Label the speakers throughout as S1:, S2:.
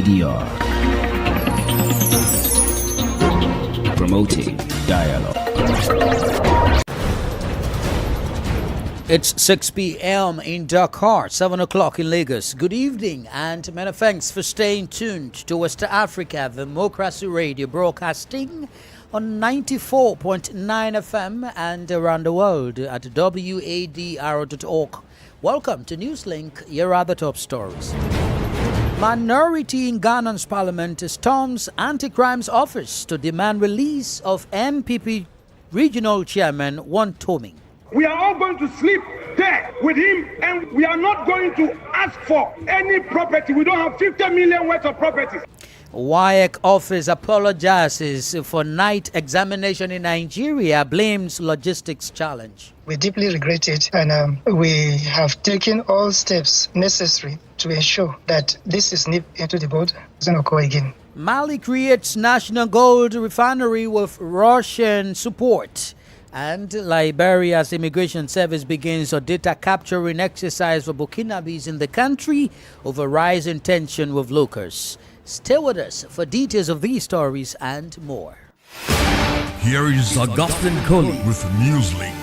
S1: WADR. Promoting dialogue. It's 6 p.m. in Dakar, 7 o'clock in Lagos. Good evening and many thanks for staying tuned to West Africa Democracy Radio, broadcasting on 94.9 FM and around the world at wadr.org. Welcome to Newslink. Here are the top stories. Minority in Ghana's parliament storms anti-crimes office to demand release of MPP regional chairman Wantomi.
S2: We are all going to sleep there with him, and we are not going to ask for any property. We don't have 50 million worth of properties.
S3: WAEC office apologizes for night examination in Nigeria, blames logistics challenge.
S4: We deeply regret it, and we have taken all steps necessary to ensure that this is nipped into the bud. It doesn't occur again.
S3: Mali creates national gold refinery with Russian support. And Liberia's immigration service begins a data capturing exercise for Burkinabes in the country over rising tension with locals. Stay with us for details of these stories and more.
S5: Here is Augustine Coley with Newslink.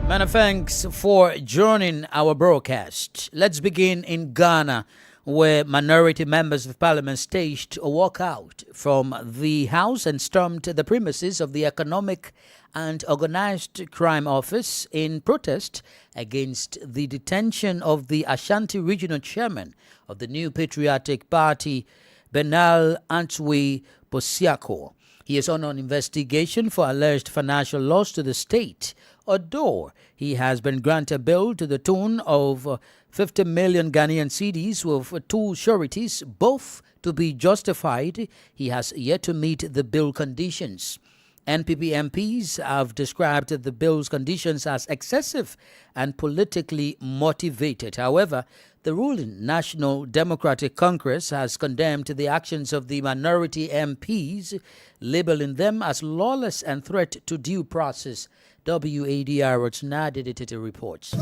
S3: Many thanks for joining our broadcast. Let's begin in Ghana, where minority members of parliament staged a walkout from the House and stormed the premises of the Economic and Organized Crime Office in protest against the detention of the Ashanti regional chairman of the New Patriotic Party, Benal Antwi Posiako. He is on an investigation for alleged financial loss to the state, although he has been granted bail to the tune of 50 million Ghanaian cedis with two sureties, both to be justified. He has yet to meet the bail conditions. NPP MPs have described the bill's conditions as excessive and politically motivated. However, the ruling National Democratic Congress has condemned the actions of the minority MPs, labeling them as lawless and threat to due process. WADR Edited reports.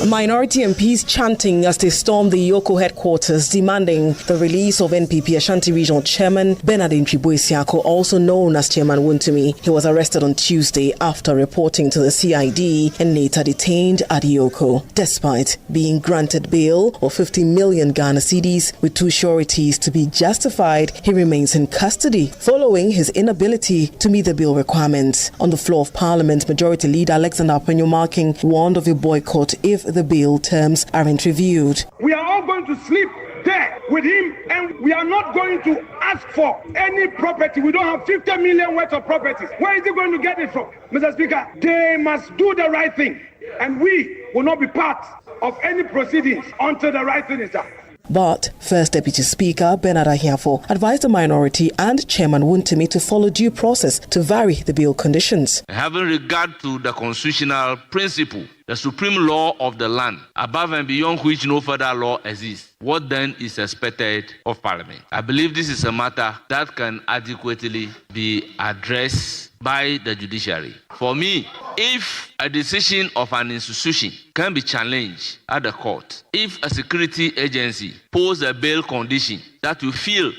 S6: Minority MPs chanting as they stormed the Yoko headquarters, demanding the release of NPP Ashanti Regional Chairman Bernard Antwi, also known as Chairman Wantomi. He was arrested on Tuesday after reporting to the CID and later detained at Yoko. Despite being granted bail of 50 million Ghana cedis with two sureties to be justified, he remains in custody following his inability to meet the bill requirements. On the floor of Parliament, Majority Leader Alexander Apenyomarking warned of a boycott if the bill terms aren't reviewed.
S2: We are all going to sleep there with him, and we are not going to ask for any property. We don't have 50 million worth of properties. Where is he going to get it from? Mr. Speaker, they must do the right thing, and we will not be part of any proceedings until the right thing is done.
S6: But First Deputy Speaker Bernard Ahiafo advised the minority and Chairman Wantomi to follow due process to vary the bill conditions.
S7: Having regard to the constitutional principle, the supreme law of the land, above and beyond which no further law exists, what then is expected of Parliament? I believe this is a matter that can adequately be addressed by the judiciary. For me, if a decision of an institution can be challenged at the court, if a security agency poses a bail condition that you feel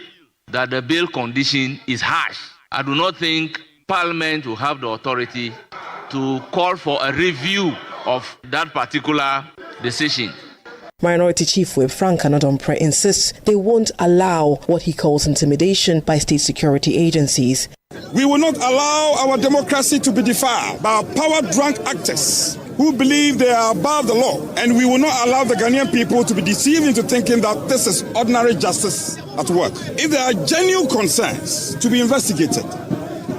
S7: that the bail condition is harsh, I do not think Parliament will have the authority to call for a review of that particular decision.
S6: Minority Chief Whip Frank Anadompre insists they won't allow what he calls intimidation by state security agencies.
S8: We will not allow our democracy to be defiled by power-drunk actors who believe they are above the law, and we will not allow the Ghanaian people to be deceived into thinking that this is ordinary justice at work. If there are genuine concerns to be investigated,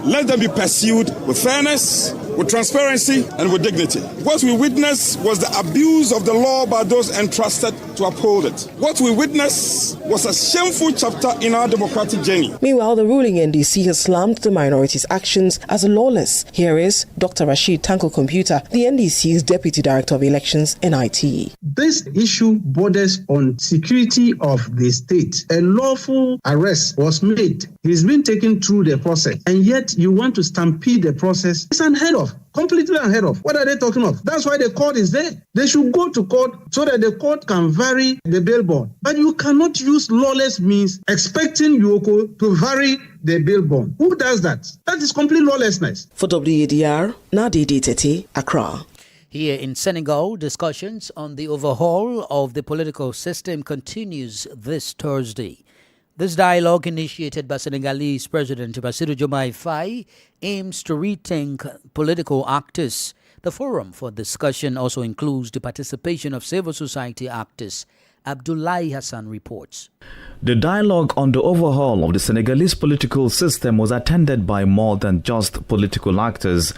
S8: let them be pursued with fairness, with transparency, and with dignity. What we witnessed was the abuse of the law by those entrusted to uphold it. What we witnessed was a shameful chapter in our democratic journey.
S6: Meanwhile, the ruling NDC has slammed the minority's actions as lawless. Here is Dr. Rashid Tanko Computer, the NDC's Deputy Director of Elections and IT.
S9: This issue borders on security of the state. A lawful arrest was made. He's been taken through the process, and yet you want to stampede the process. It's unheard of. completely unheard of. What are they talking of? That's why the court is there. They should go to court so that the court can vary the bail bond. But you cannot use lawless means expecting Yoko to vary the bail bond. Who does that? That is complete lawlessness.
S6: For WADR, Nadidi Tete, Accra.
S3: Here in Senegal, discussions on the overhaul of the political system continues this Thursday. This dialogue, initiated by Senegalese President Bassirou Diomaye Faye, aims to rethink political actors. The forum for discussion also includes the participation of civil society actors. Abdoulaye Hassan reports.
S10: The dialogue on the overhaul of the Senegalese political system was attended by more than just political actors.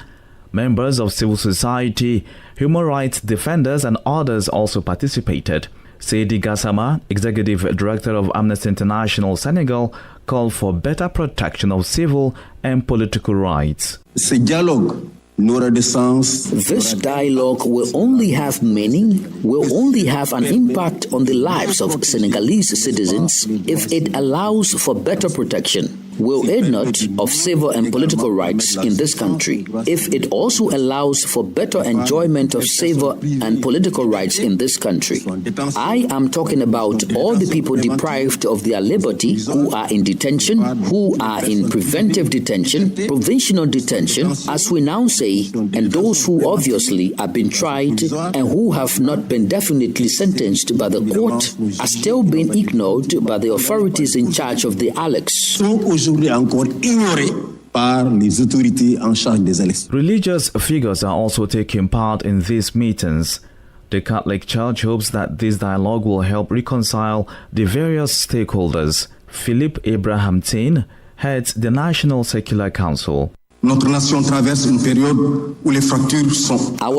S10: Members of civil society, human rights defenders and others also participated. Seydi Gassama, Executive Director of Amnesty International Senegal, called for better protection of civil and political rights.
S11: This dialogue will only have meaning, will only have an impact on the lives of Senegalese citizens if it allows for better protection. Will it not, of civil and political rights in this country, if it also allows for better enjoyment of civil and political rights in this country? I am talking about all the people deprived of their liberty, who are in detention, who are in preventive detention, provisional detention, as we now say, and those who obviously have been tried and who have not been definitely sentenced by the court are still being ignored by the authorities in charge of the ALEX.
S10: Religious figures are also taking part in these meetings. The Catholic Church hopes that this dialogue will help reconcile the various stakeholders. Philip Abraham Tin heads the National Secular Council.
S11: Our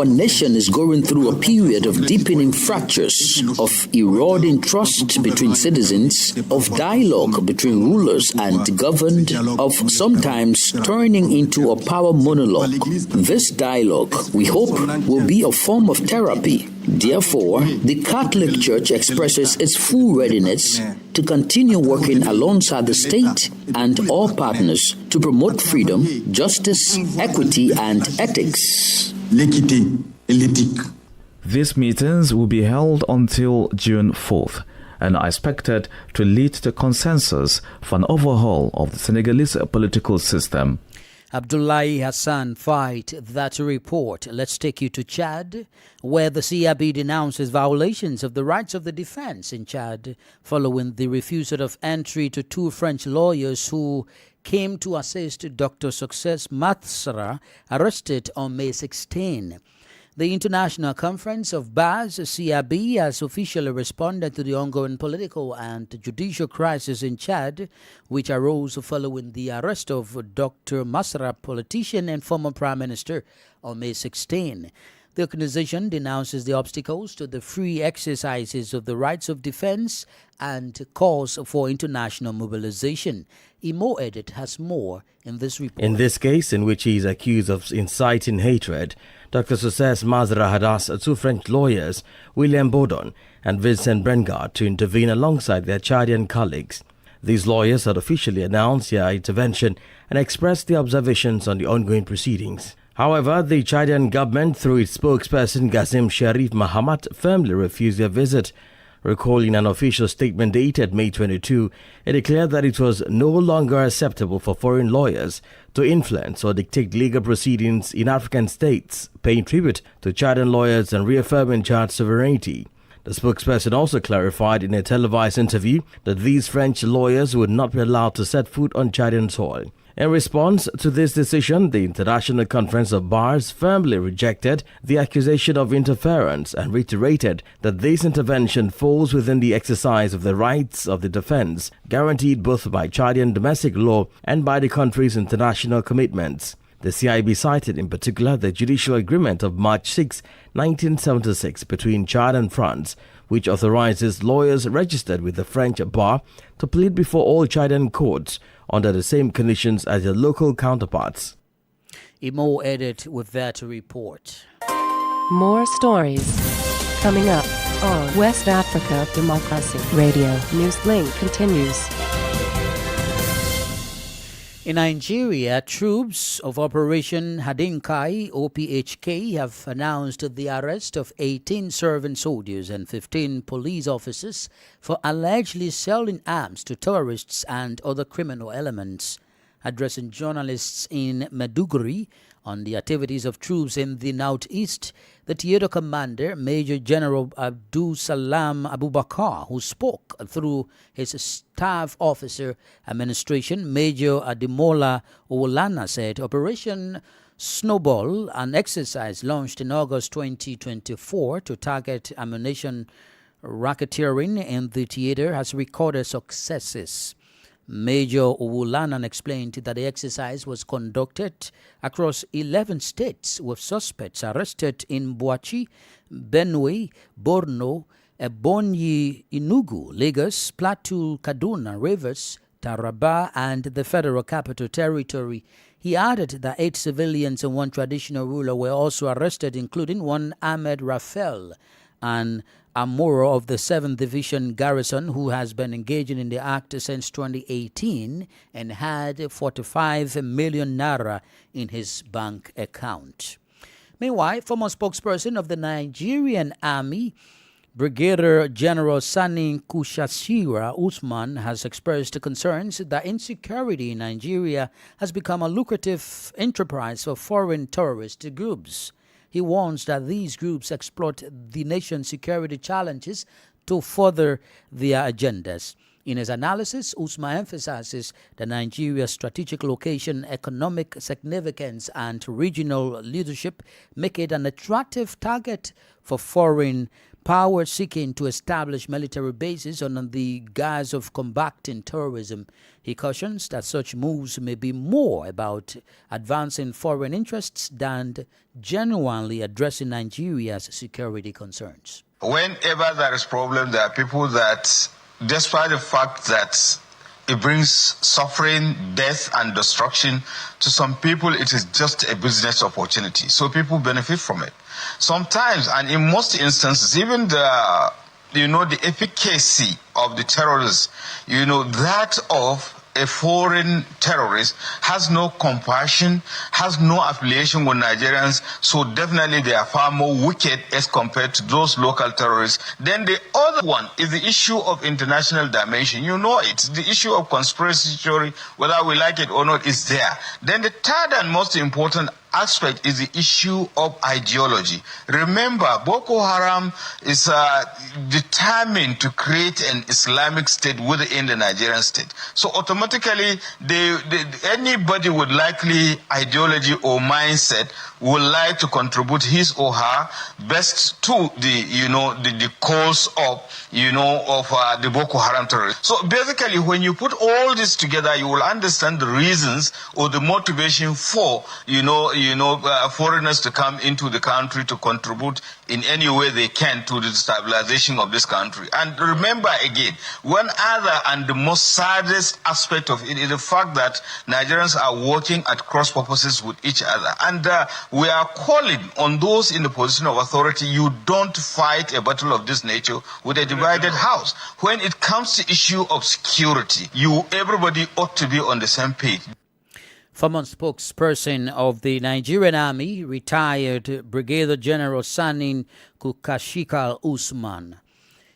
S11: nation is going through a period of deepening fractures, of eroding trust between citizens, of dialogue between rulers and governed, of sometimes turning into a power monologue. This dialogue, we hope, will be a form of therapy. Therefore, the Catholic Church expresses its full readiness to continue working alongside the state and all partners to promote freedom, justice, equity, and ethics.
S10: These meetings will be held until June 4th and are expected to lead to consensus for an overhaul of the Senegalese political system.
S3: Abdoulaye Hassan fight that report. Let's take you to Chad, where the CRB denounces violations of the rights of the defense in Chad following the refusal of entry to two French lawyers who came to assist Dr. Success Masra, arrested on May 16. The International Conference of Bars, CRB, has officially responded to the ongoing political and judicial crisis in Chad, which arose following the arrest of Dr. Masra, politician and former Prime Minister, on May 16. The organization denounces the obstacles to the free exercises of the rights of defense and calls for international mobilization. Imo Edit has more in this report.
S12: In this case, in which he is accused of inciting hatred, Dr. Success Masra had asked two French lawyers, William Baudon and Vincent Brengard, to intervene alongside their Chadian colleagues. These lawyers had officially announced their intervention and expressed their observations on the ongoing proceedings. However, the Chadian government, through its spokesperson Ghassim Sharif Mahamat, firmly refused their visit. Recalling an official statement dated May 22, it declared that it was no longer acceptable for foreign lawyers to influence or dictate legal proceedings in African states, paying tribute to Chadian lawyers and reaffirming Chad's sovereignty. The spokesperson also clarified in a televised interview that these French lawyers would not be allowed to set foot on Chadian soil. In response to this decision, the International Conference of Bars firmly rejected the accusation of interference and reiterated that this intervention falls within the exercise of the rights of the defense, guaranteed both by Chadian domestic law and by the country's international commitments. The CIB cited in particular the judicial agreement of March 6, 1976 between Chad and France, which authorizes lawyers registered with the French bar to plead before all Chadian courts under the same conditions as their local counterparts.
S3: Imo Edit with that report.
S13: More stories coming up on West Africa Democracy Radio. Newslink continues.
S1: In Nigeria, troops of Operation Hadinkai, OPHK, have announced the arrest of 18 serving soldiers and 15 police officers for allegedly selling arms to terrorists and other criminal elements. Addressing journalists in Maiduguri on the activities of troops in the northeast, the theater commander, Major General Abdul Salam Abubakar, who spoke through his staff officer administration, Major Ademola Owolana, said Operation Snowball, an exercise launched in August 2024 to target ammunition racketeering in the theater, has recorded successes. Major Owolanan explained that the exercise was conducted across 11 states with suspects arrested in Bauchi, Benue, Borno, Ebonyi, Enugu, Lagos, Plateau, Kaduna, Rivers, Taraba, and the Federal Capital Territory. He added that 8 civilians and 1 traditional ruler were also arrested, including one Ahmed Raphael, an Amuro of the 7th Division Garrison, who has been engaging in the act since 2018 and had 45 million naira in his bank account. Meanwhile, former spokesperson of the Nigerian Army, Brigadier General Sani Kushasira Usman, has expressed concerns that insecurity in Nigeria has become a lucrative enterprise for foreign terrorist groups. He warns that these groups exploit the nation's security challenges to further their agendas. In his analysis, Usman emphasizes that Nigeria's strategic location, economic significance, and regional leadership make it an attractive target for foreign power seeking to establish military bases on the guise of combating terrorism. He cautions that such moves may be more about advancing foreign interests than genuinely addressing Nigeria's security concerns.
S14: Whenever there is problem, there are people that, despite the fact that it brings suffering, death, and destruction to some people, it is just a business opportunity. So people benefit from it. Sometimes, and in most instances, even the efficacy of the terrorists, that of a foreign terrorist has no compassion, has no affiliation with Nigerians, so definitely they are far more wicked as compared to those local terrorists. Then the other one is the issue of international dimension. The issue of conspiracy theory, whether we like it or not, is there. Then the third and most important aspect is the issue of ideology. Remember, Boko Haram is determined to create an Islamic state within the Nigerian state. So automatically, anybody with likely ideology or mindset would like to contribute his or her best to the cause of the Boko Haram terrorists. So basically, when you put all this together, you will understand the reasons or the motivation for foreigners to come into the country to contribute in any way they can to the stabilization of this country. And remember again, one other and the most saddest aspect of it is the fact that Nigerians are working at cross purposes with each other. And we are calling on those in the position of authority, you don't fight a battle of this nature with a divided house. When it comes to issue of security, everybody ought to be on the same page.
S1: Former spokesperson of the Nigerian Army, retired Brigadier General Sani Kukashika Usman.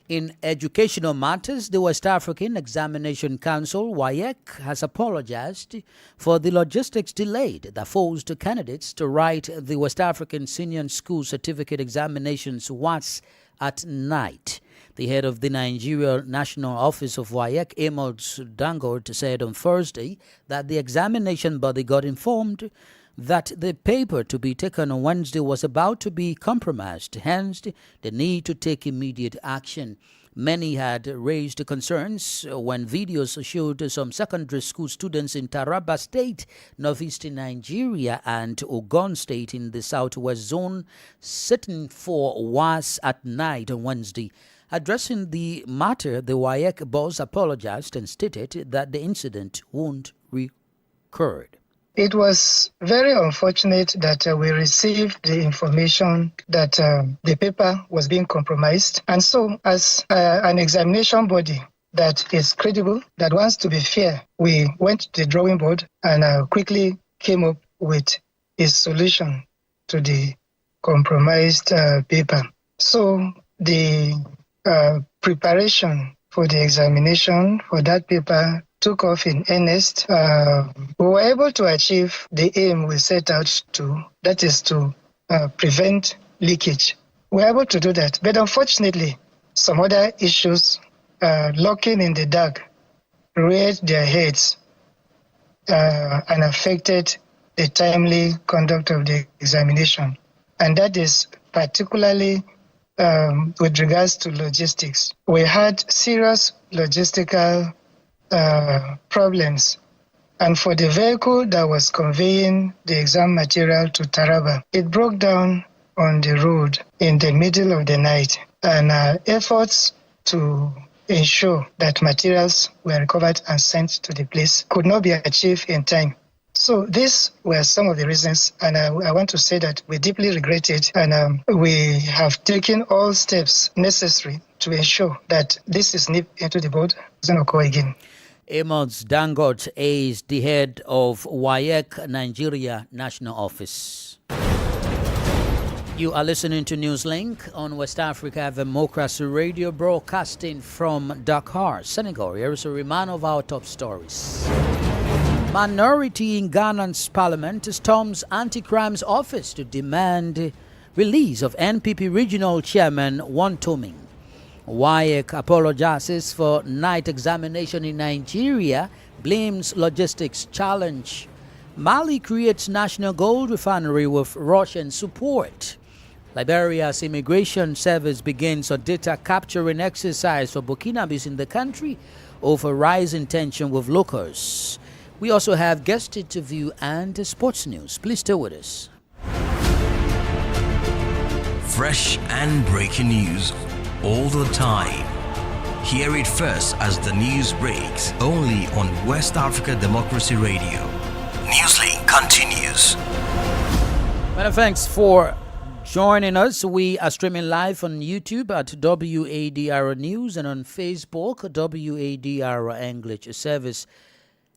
S1: In educational matters, the West African Examination Council, WAEC, has apologized for the logistics delayed that forced candidates to write the West African Senior School Certificate Examinations WAS at night. The head of the Nigeria National Office of WAEC, Amos Dangote, said on Thursday that the examination body got informed that the paper to be taken on Wednesday was about to be compromised, hence the need to take immediate action. Many had raised concerns when videos showed some secondary school students in Taraba State, northeastern Nigeria, and Ogun State in the southwest zone sitting for WAS at night on Wednesday. Addressing the matter, the WAEC boss apologized and stated that the incident won't recur.
S4: It was very unfortunate that we received the information that the paper was being compromised. And so, as an examination body, that is credible, that wants to be fair, we went to the drawing board and quickly came up with a solution to the compromised paper. So the preparation for the examination for that paper took off in earnest. We were able to achieve the aim we set out to, that is to prevent leakage. We were able to do that, but unfortunately, some other issues lurking in the dark reared their heads and affected the timely conduct of the examination. And that is particularly with regards to logistics. We had serious logistical problems. And for the vehicle that was conveying the exam material to Taraba, it broke down on the road in the middle of the night. And efforts to ensure that materials were recovered and sent to the place could not be achieved in time. So these were some of the reasons, and I want to say that we deeply regret it, and we have taken all steps necessary to ensure that this is nipped into the bud. It doesn't occur again.
S1: Amos Dangote is the head of WAEC Nigeria National Office. You are listening to Newslink on West Africa Democracy Radio, broadcasting from Dakar, Senegal. Here is a reminder of our top stories. Minority in Ghana's parliament storms anti-crimes office to demand release of NPP regional chairman Wantoming. WAEC apologizes for night examination in Nigeria, blames logistics challenge. Mali creates national gold refinery with Russian support. Liberia's immigration service begins a data capturing exercise for Burkinabes in the country over rising tension with locals. We also have guest interview and sports news. Please stay with us.
S5: Fresh and breaking news all the time. Hear it first as the news breaks, only on West Africa Democracy Radio. Newslink continues.
S1: Many thanks for joining us. We are streaming live on YouTube at WADR News and on Facebook, WADR English Service.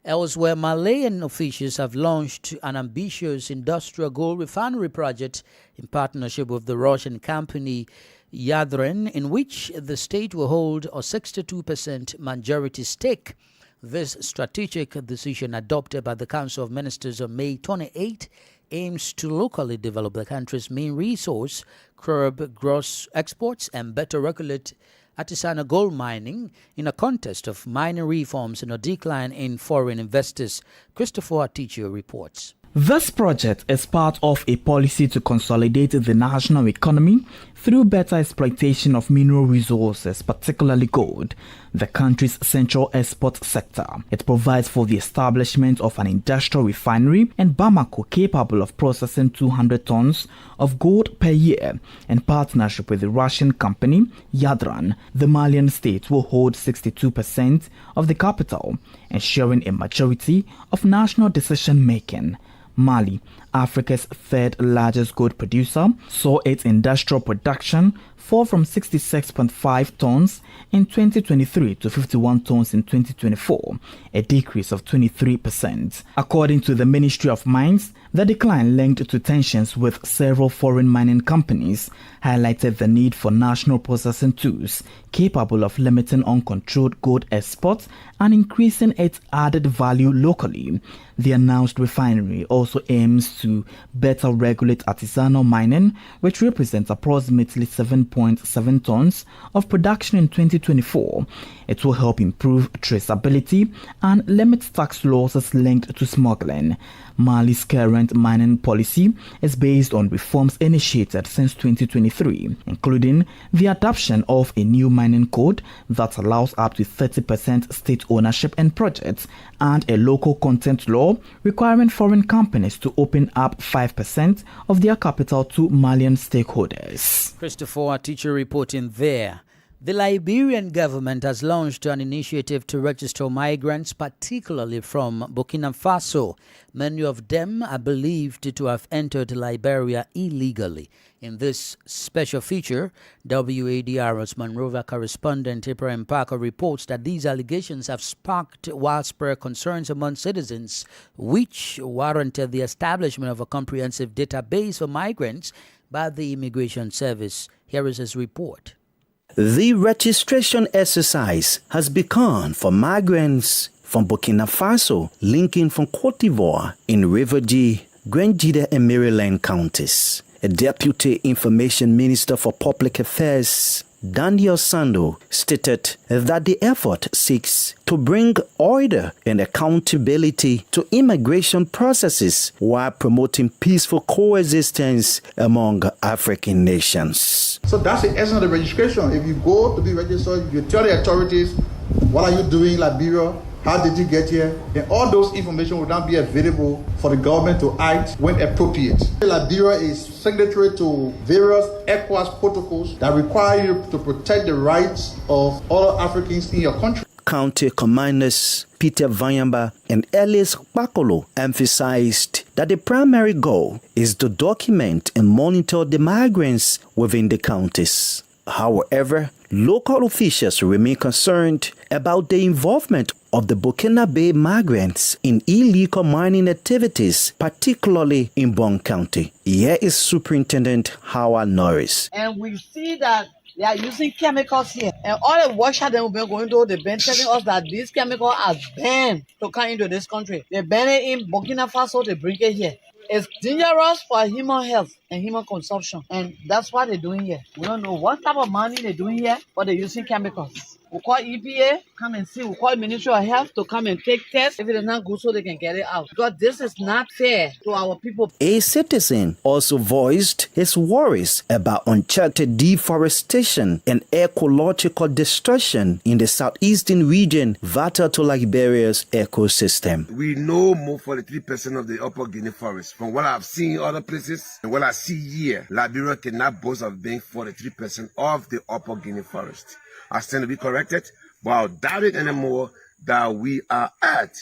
S1: Elsewhere, Malayan officials have launched an ambitious industrial gold refinery project in partnership with the Russian company Wadr, in which the state will hold a 62% majority stake. This strategic decision, adopted by the Council of Ministers on May 28, aims to locally develop the country's main resource, curb gross exports, and better regulate artisanal gold mining in a context of mining reforms and a decline in foreign investors. Christopher Atichio reports.
S10: This project is part of a policy to consolidate the national economy through better exploitation of mineral resources, particularly gold, the country's central export sector. It provides for the establishment of an industrial refinery in Bamako capable of processing 200 tons of gold per year. In partnership with the Russian company Wadr, the Malian state will hold 62% of the capital, ensuring a majority of national decision-making. Mali, Africa's third largest gold producer, saw its industrial production fall from 66.5 tons in 2023 to 51 tons in 2024, a decrease of 23%. According to the Ministry of Mines, the decline linked to tensions with several foreign mining companies highlighted the need for national processing tools capable of limiting uncontrolled gold exports and increasing its added value locally. The announced refinery also aims to better regulate artisanal mining, which represents approximately 7.7 tons of production in 2024. It will help improve traceability and limit tax losses linked to smuggling. Mali's current mining policy is based on reforms initiated since 2023, including the adoption of a new mining code that allows up to 30% state ownership in projects and a local content law requiring foreign companies to open up 5% of their capital to Malian stakeholders.
S1: Christopher, a teacher reporting there. The Liberian government has launched an initiative to register migrants, particularly from Burkina Faso. Many of them are believed to have entered Liberia illegally. In this special feature, WADR's Monrovia correspondent Ibrahim Parker reports that these allegations have sparked widespread concerns among citizens, which warranted the establishment of a comprehensive database for migrants by the Immigration Service. Here is his report.
S15: The registration exercise has begun for migrants from Burkina Faso linking from Cote d'Ivoire in Rivergy, Grandjida and Maryland counties. A Deputy Information Minister for Public Affairs, Daniel Sando, stated that the effort seeks to bring order and accountability to immigration processes while promoting peaceful coexistence among African nations.
S16: So that's the essence of the registration. If you go to be registered, you tell the authorities, what are you doing in Liberia? How did you get here? And all those information will now be available for the government to act when appropriate. Liberia is signatory to various ECOWAS protocols that require you to protect the rights of all Africans in your country.
S15: County Commanders Peter Vanyamba and Elias Bakolo emphasized that the primary goal is to document and monitor the migrants within the counties. However, local officials remain concerned about the involvement of the Burkinabe migrants in illegal mining activities, particularly in Bon County. Here is Superintendent Howard Norris.
S17: And we see that they are using chemicals here. And all the workshops that we've been going to, they've been telling us that these chemicals are banned to come into this country. They ban it in Burkina Faso, they bring it here. It's dangerous for human health and human consumption. And that's what they're doing here. We don't know what type of money they're doing here, but they're using chemicals. We call EPA, come and see. We call Ministry of Health to come and take tests. If it is not good, so they can get it out. Because this is not fair to our people.
S15: A citizen also voiced his worries about unchecked deforestation and ecological destruction in the southeastern region, vital to Liberia's ecosystem.
S18: We know more 43% of the Upper Guinea forest. From what I've seen in other places and what I see here, Liberia cannot boast of being 43% of the Upper Guinea forest. I stand to be corrected, but I'll doubt it anymore that we are at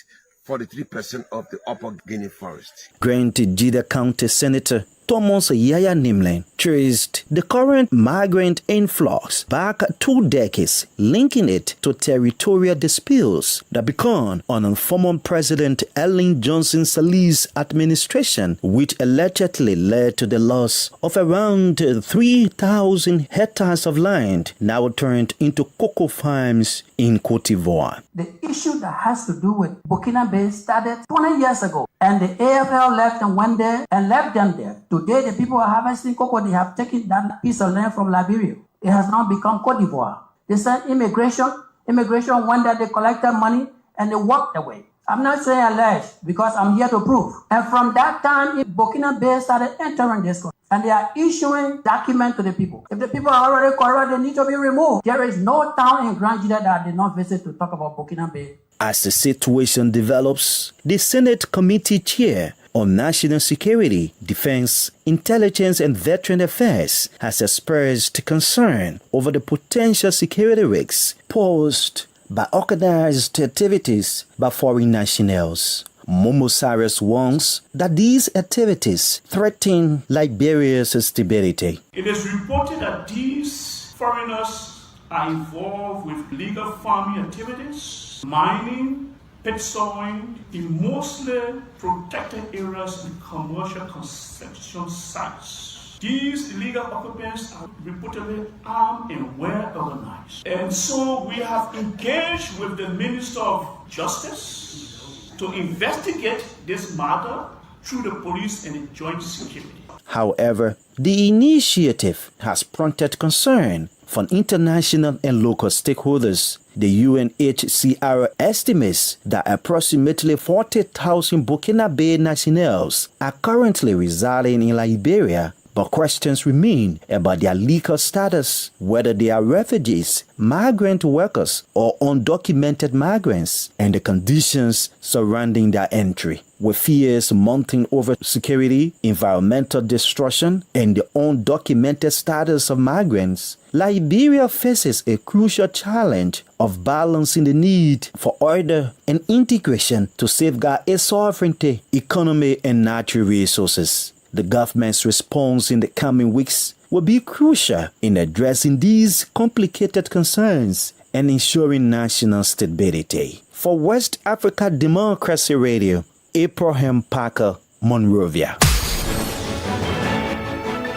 S18: 43% of the Upper Guinea forest.
S15: Grandjida County Senator Thomas Yaya Nimlin traced the current migrant influx back 2 decades, linking it to territorial disputes that began under former President Ellen Johnson Sirleaf's administration, which allegedly led to the loss of around 3,000 hectares of land, now turned into cocoa farms in Cote d'Ivoire.
S19: The issue that has to do with Burkina Faso started 20 years ago, and the AFL left and went there and left them there. Today, the people are harvesting cocoa. They have taken that piece of land from Liberia. It has now become Cote d'Ivoire. They sent immigration. Immigration went there, they collected money, and they walked away. I'm not saying alleged because I'm here to prove. And from that time, Burkina Faso started entering this country. And they are issuing documents to the people. If the people are already corrupt, they need to be removed. There is no town in Grandjida that I did not visit to talk about Burkina Faso.
S15: As the situation develops, the Senate Committee Chair on National Security, Defense, Intelligence and Veteran Affairs has expressed concern over the potential security risks posed by organized activities by foreign nationals. Momo Cyrus warns that these activities threaten Liberia's stability.
S20: It is reported that these foreigners are involved with illegal farming activities, mining, pit sawing in mostly protected areas and commercial construction sites. These illegal occupants are reportedly armed and well organized. And so we have engaged with the Minister of Justice to investigate this matter through the police and the joint security.
S15: However, the initiative has prompted concern from international and local stakeholders. The UNHCR estimates that approximately 40,000 Burkina Faso nationals are currently residing in Liberia, But questions remain about their legal status, whether they are refugees, migrant workers, or undocumented migrants, and the conditions surrounding their entry. With fears mounting over security, environmental destruction, and the undocumented status of migrants, Liberia faces a crucial challenge of balancing the need for order and integration to safeguard its sovereignty, economy, and natural resources. The government's response in the coming weeks will be crucial in addressing these complicated concerns and ensuring national stability. For West Africa Democracy Radio, Abraham Parker, Monrovia.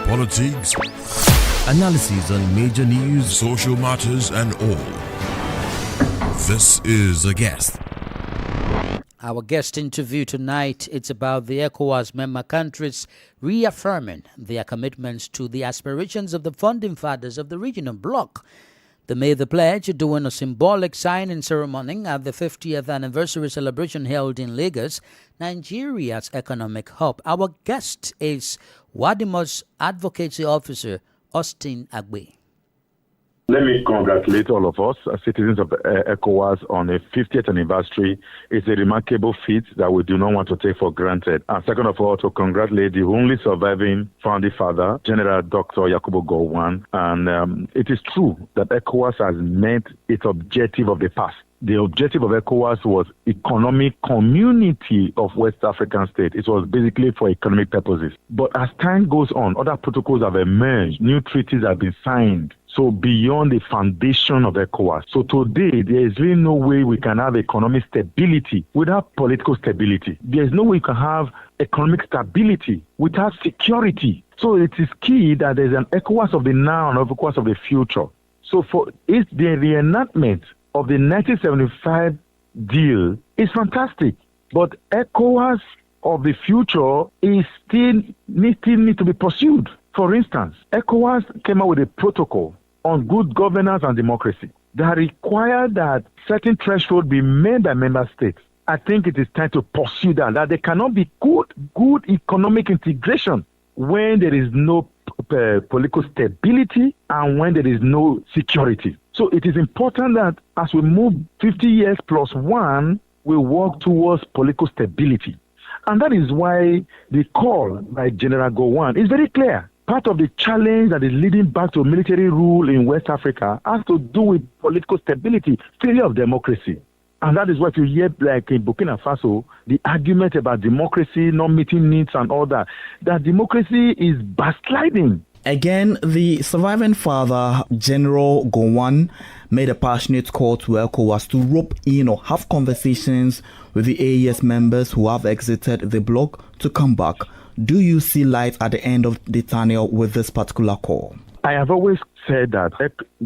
S5: Politics, analysis on major news, social matters, and all. This is A Guest.
S1: Our guest interview tonight, it's about the ECOWAS member countries reaffirming their commitments to the aspirations of the founding fathers of the regional bloc. They made the pledge during a symbolic signing ceremony at the 50th anniversary celebration held in Lagos, Nigeria's economic hub. Our guest is Wadr's Advocacy Officer, Austin Agbe.
S21: Let me congratulate all of us as citizens of ECOWAS on a 50th anniversary. It's a remarkable feat that we do not want to take for granted. And second of all, to congratulate the only surviving founding father, General Dr. Yakubu Gowon. And it is true that ECOWAS has met its objective of the past. The objective of ECOWAS was economic community of West African states. It was basically for economic purposes. But as time goes on, other protocols have emerged, new treaties have been signed. So beyond the foundation of ECOWAS. So today, there is really no way we can have economic stability without political stability. There is no way you can have economic stability without security. So it is key that there is an ECOWAS of the now and ECOWAS of the future. So for it, the reenactment of the 1975 deal is fantastic. But ECOWAS of the future is still need to be pursued. For instance, ECOWAS came out with a protocol on good governance and democracy that required that certain threshold be made by member states. I think it is time to pursue that there cannot be good economic integration when there is no political stability and when there is no security. So it is important that as we move 50 years plus one, we work towards political stability. And that is why the call by General Gowon is very clear. Part of the challenge that is leading back to military rule in West Africa has to do with political stability, failure of democracy. And that is what you hear, like in Burkina Faso, the argument about democracy not meeting needs and all that democracy is backsliding.
S10: Again, the surviving father, General Gowon, made a passionate call to ECOWAS to rope in or have conversations with the AES members who have exited the bloc to come back. Do you see light at the end of the tunnel with this particular call?
S21: I have always said that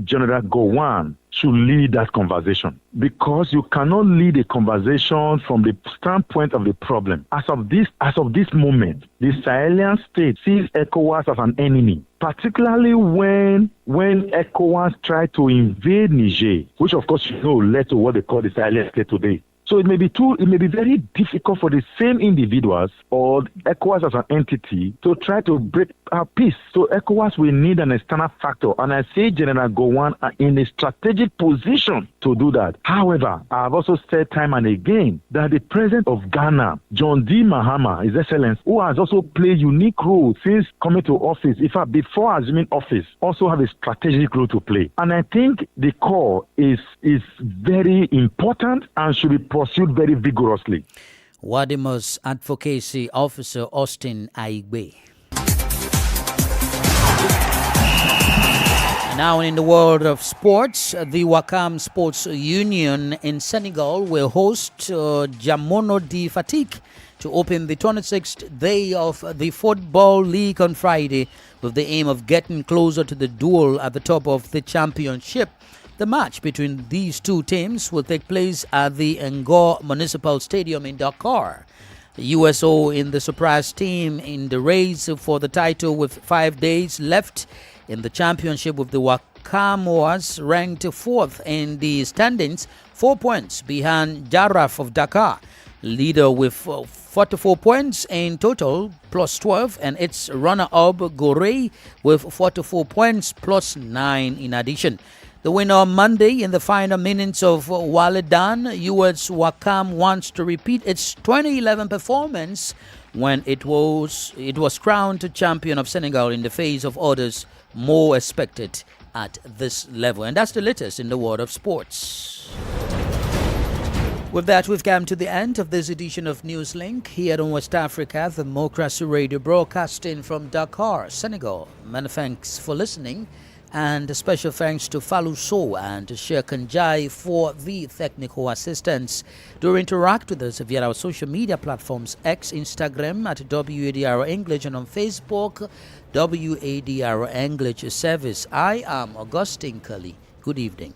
S21: General Gowon should lead that conversation because you cannot lead a conversation from the standpoint of the problem. As of this moment, the Sahelian state sees ECOWAS as an enemy, particularly when ECOWAS tried to invade Niger, which of course led to what they call the Sahelian state today. So it may be very difficult for the same individuals or ECOWAS as an entity to try to break our peace. So ECOWAS will need an external factor. And I say General Gowon are in a strategic position to do that. However, I have also said time and again that the president of Ghana, John D. Mahama, His Excellency, who has also played unique role since coming to office, in fact, before assuming office, also have a strategic role to play. And I think the call is very important and should be pursued very vigorously.
S1: Wadr's Advocacy Officer, Austin Agbe. Now in the world of sports, the Wakam Sports Union in Senegal will host Jamono di Fatick to open the 26th day of the Football League on Friday with the aim of getting closer to the duel at the top of the championship. The match between these two teams will take place at the Ngor Municipal Stadium in Dakar. The USO in the surprise team in the race for the title with 5 days left in the championship, with the Wakamoas ranked 4th in the standings, 4 points behind Jaraf of Dakar, leader with
S3: 44 points in total, plus 12, and its runner-up Gorey with 44 points, plus 9 in addition. The winner on Monday in the final minutes of Waladan, US Wakam wants to repeat its 2011 performance when it was crowned champion of Senegal in the face of others more expected at this level. And that's the latest in the world of sports. With that, we've come to the end of this edition of Newslink here on West Africa, the Democracy Radio, broadcasting from Dakar, Senegal. Many thanks for listening, and a special thanks to Falou Sow and Sheikh Kanjai for the technical assistance. Do interact with us via our social media platforms, X, Instagram at WADR English, and on Facebook, WADR English Service. I am Augustine Cully. Good evening.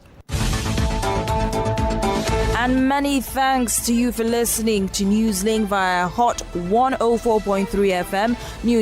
S2: And many thanks to you for listening to Newslink via Hot 104.3 FM, New